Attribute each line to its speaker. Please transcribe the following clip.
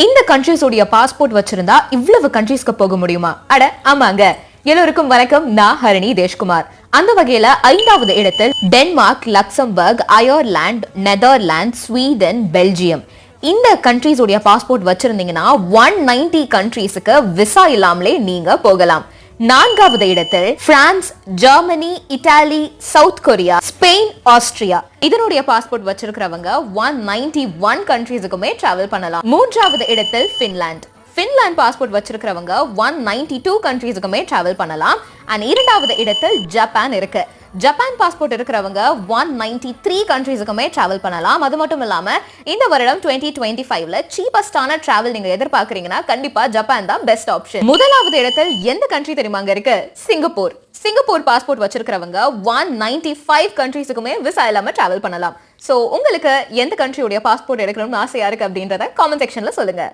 Speaker 1: இந்த கண்ட்ரீஸ் உடைய பாஸ்போர்ட் வச்சிருந்தா இவ்வளவு கண்ட்ரீஸ்க்கு போக முடியுமா? அட ஆமாங்க. எல்லோருக்கும் வணக்கம். நான் ஹரிணி தேஷ்குமார். அந்த வகையில 5வது இடத்தில் Denmark, Luxembourg, Ireland, Netherlands, Sweden, Belgium. இந்த கண்ட்ரீஸ் உடைய பாஸ்போர்ட் வச்சிருந்தீங்கன்னா 190 கண்ட்ரீஸ்க்கு விசா இல்லாமலே நீங்க போகலாம். 4வது இடத்தில் France, Germany, Italy, south Korea, Spain, Austria. இதனுடைய பாஸ்போர்ட் வச்சிருக்கிறவங்க 191 கண்ட்ரீஸுக்குமே டிராவல் பண்ணலாம். 3வது இடத்தில் பின்லாந்து. பின்லாந்து பாஸ்போர்ட் வச்சிருக்கிறவங்க 192 கண்ட்ரீஸுக்குமே டிராவல் பண்ணலாம். அண்ட் 2வது இடத்தில் ஜப்பான் இருக்கு. ஜப்பான் பாஸ்போர்ட் இருக்கிறவங்க 193 கண்ட்ரீஸுக்குமே டிராவல் பண்ணலாம். அது மட்டும் இல்லாம இந்த வருடம் 2025ல சீப்பஸ்டான டிராவல் நீங்க எதிர்பார்க்கறீங்கன்னா கண்டிப்பா ஜப்பான் தான் பெஸ்ட் ஆப்ஷன். 1வது இடத்தில் எந்த கண்ட்ரி தெரியுமாங்க இருக்கு? சிங்கப்பூர். சிங்கப்பூர் பாஸ்போர்ட் வச்சிருக்கிறவங்க 195 கண்ட்ரீஸுக்குமே விசா இல்லாம டிராவல் பண்ணலாம். சோ உங்களுக்கு எந்த கண்ட்ரியோட பாஸ்போர்ட் எடுக்கணும்னு ஆசையா இருக்கு அப்படின்றத காமெண்ட் செக்ஷன்ல சொல்லுங்க.